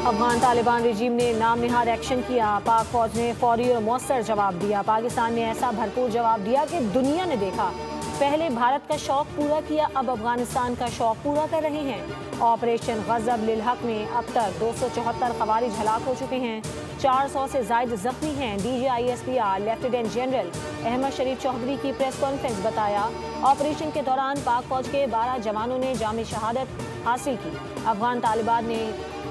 افغان طالبان رجیم نے نام نہاد ایکشن کیا، پاک فوج نے فوری اور مؤثر جواب دیا۔ پاکستان نے ایسا بھرپور جواب دیا کہ دنیا نے دیکھا۔ پہلے بھارت کا شوق پورا کیا، اب افغانستان کا شوق پورا کر رہے ہیں۔ آپریشن غضب للحق میں اب تک 274 خوارج ہلاک ہو چکے ہیں، 400 سے زائد زخمی ہیں۔ D G I S P R lieutenant general Ahmed Sharif Chaudhry کی پریس کانفرنس بتایا، آپریشن کے دوران پاک فوج کے 12 جوانوں نے جامع شہادت حاصل کی۔ افغان طالبان نے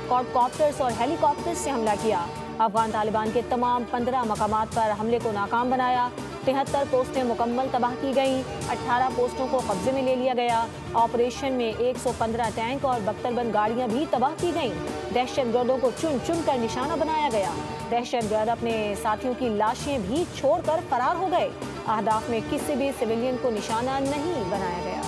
کوڈکاپٹرز اور ہیلی کاپٹرز سے حملہ کیا۔ افغان طالبان کے تمام 15 مقامات پر حملے کو ناکام بنایا۔ 73 پوسٹیں مکمل تباہ کی گئیں، 18 پوسٹوں کو قبضے میں لے لیا گیا۔ آپریشن میں 115 ٹینک اور بختربند گاڑیاں بھی تباہ کی گئیں۔ دہشت گردوں کو چن چن کر نشانہ بنایا گیا۔ دہشت گرد اپنے ساتھیوں کی لاشیں بھی چھوڑ کر فرار ہو گئے۔ اہداف میں کسی بھی سویلین کو نشانہ نہیں بنایا گیا۔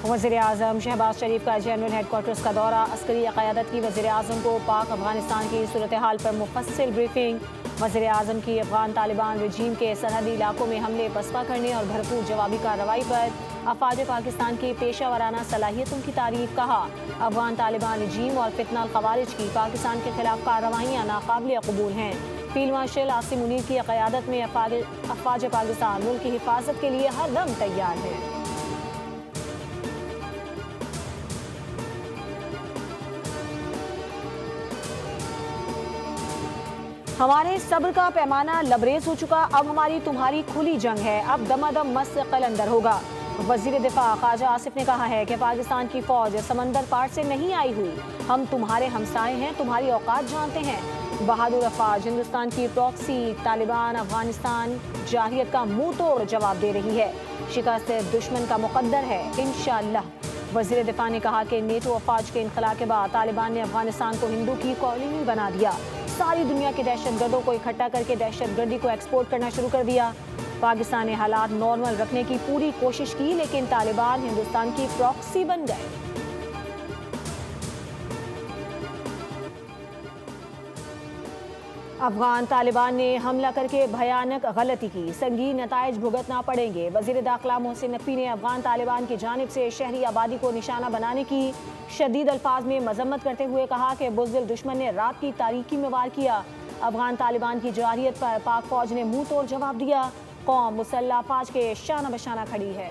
وزیر اعظم شہباز شریف کا جنرل ہیڈ کوارٹرز کا دورہ، عسکری قیادت کی وزیر اعظم کو پاک افغانستان کی صورتحال پر مفصل بریفنگ۔ وزیر اعظم کی افغان طالبان رجیم کے سرحدی علاقوں میں حملے پسپا کرنے اور بھرپور جوابی کارروائی پر افواج پاکستان کی پیشہ ورانہ صلاحیتوں کی تعریف۔ کہا، افغان طالبان رجیم اور فتنہ الخوارج کی پاکستان کے خلاف کارروائیاں ناقابل قبول ہیں۔ فیلڈ مارشل عاصم منیر کی قیادت میں افواج پاکستان ملک کی حفاظت کے لیے ہر دم تیار ہے۔ ہمارے صبر کا پیمانہ لبریز ہو چکا، اب ہماری تمہاری کھلی جنگ ہے، اب دمادم مستقل اندر ہوگا۔ وزیر دفاع خواجہ آصف نے کہا ہے کہ پاکستان کی فوج سمندر پار سے نہیں آئی ہوئی، ہم تمہارے ہمسائے ہیں، تمہاری اوقات جانتے ہیں۔ بہادر افواج ہندوستان کی پراکسی طالبان افغانستان جارحیت کا منہ توڑ جواب دے رہی ہے۔ شکست دشمن کا مقدر ہے، انشاءاللہ۔ وزیر دفاع نے کہا کہ نیٹو افواج کے انخلا کے بعد طالبان نے افغانستان کو ہندو کی کالونی بنا دیا، ساری دنیا کے دہشت گردوں کو اکٹھا کر کے دہشت گردی کو ایکسپورٹ کرنا شروع کر دیا۔ پاکستان نے حالات نارمل رکھنے کی پوری کوشش کی، لیکن طالبان ہندوستان کی پراکسی بن گئے۔ افغان طالبان نے حملہ کر کے بھیانک غلطی کی، سنگین نتائج بھگتنا پڑیں گے۔ وزیر داخلہ محسن نقوی نے افغان طالبان کی جانب سے شہری آبادی کو نشانہ بنانے کی شدید الفاظ میں مذمت کرتے ہوئے کہا کہ بزدل دشمن نے رات کی تاریکی میں وار کیا۔ افغان طالبان کی جارحیت پر پاک فوج نے منہ توڑ جواب دیا۔ قوم مسلح افواج کے شانہ بشانہ کھڑی ہے۔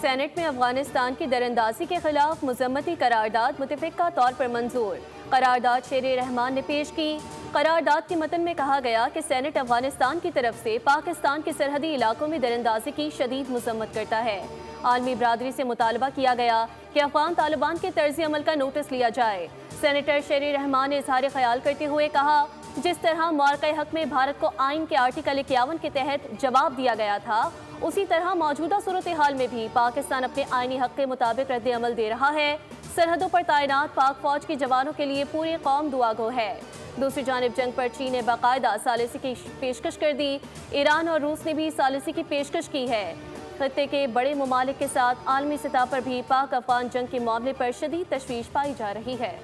سینٹ میں افغانستان کی دراندازی کے خلاف مذمتی قرارداد متفقہ طور پر منظور۔ قرارداد شیر رحمان نے پیش کی۔ قرارداد کے متن میں کہا گیا کہ سینٹ افغانستان کی طرف سے پاکستان کے سرحدی علاقوں میں دراندازی کی شدید مذمت کرتا ہے۔ عالمی برادری سے مطالبہ کیا گیا کہ افغان طالبان کے طرز عمل کا نوٹس لیا جائے۔ سینیٹر شیر رحمان نے اظہار خیال کرتے ہوئے کہا، جس طرح معرکہ حق میں بھارت کو آئین کے آرٹیکل 51 کے تحت جواب دیا گیا تھا، اسی طرح موجودہ صورتحال میں بھی پاکستان اپنے آئینی حق کے مطابق رد عمل دے رہا ہے۔ سرحدوں پر تعینات پاک فوج کے جوانوں کے لیے پوری قوم دعا گو ہے۔ دوسری جانب جنگ پر چین نے باقاعدہ ثالثی کی پیشکش کر دی۔ ایران اور روس نے بھی ثالثی کی پیشکش کی ہے۔ خطے کے بڑے ممالک کے ساتھ عالمی سطح پر بھی پاک افغان جنگ کے معاملے پر شدید تشویش پائی جا رہی ہے۔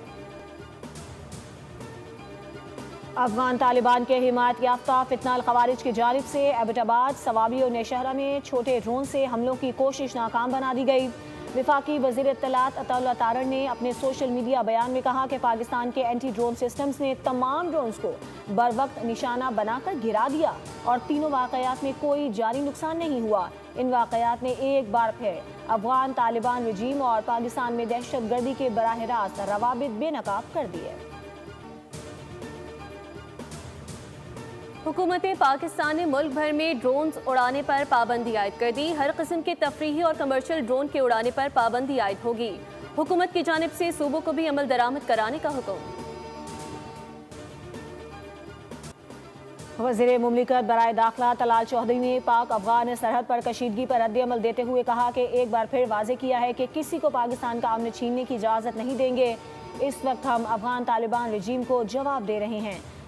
افغان طالبان کے حمایت یافتہ فتنہ الخوارج کی جانب سے ایبٹ آباد، سوابی اور نوشہرہ میں چھوٹے ڈرون سے حملوں کی کوشش ناکام بنا دی گئی۔ وفاقی وزیر اطلاعات عطا اللہ تارڑ نے اپنے سوشل میڈیا بیان میں کہا کہ پاکستان کے اینٹی ڈرون سسٹمز نے تمام ڈرونز کو بروقت نشانہ بنا کر گرا دیا اور تینوں واقعات میں کوئی جانی نقصان نہیں ہوا۔ ان واقعات نے ایک بار پھر افغان طالبان رجیم اور پاکستان میں دہشت گردی کے براہ راست روابط بے نقاب کر دیے۔ حکومت پاکستان نے ملک بھر میں ڈرونز اڑانے پر پابندی عائد کر دی۔ ہر قسم کے تفریحی اور کمرشل ڈرون کے اڑانے پر پابندی عائد ہوگی۔ حکومت کی جانب سے صوبوں کو بھی عمل درآمد کرانے کا حکم۔ وزیر مملکت برائے داخلہ طلال چودھری نے پاک افغان سرحد پر کشیدگی پر رد عمل دیتے ہوئے کہا کہ ایک بار پھر واضح کیا ہے کہ کسی کو پاکستان کا امن چھیننے کی اجازت نہیں دیں گے۔ اس وقت ہم افغان طالبان رجیم کو جواب دے رہے ہیں۔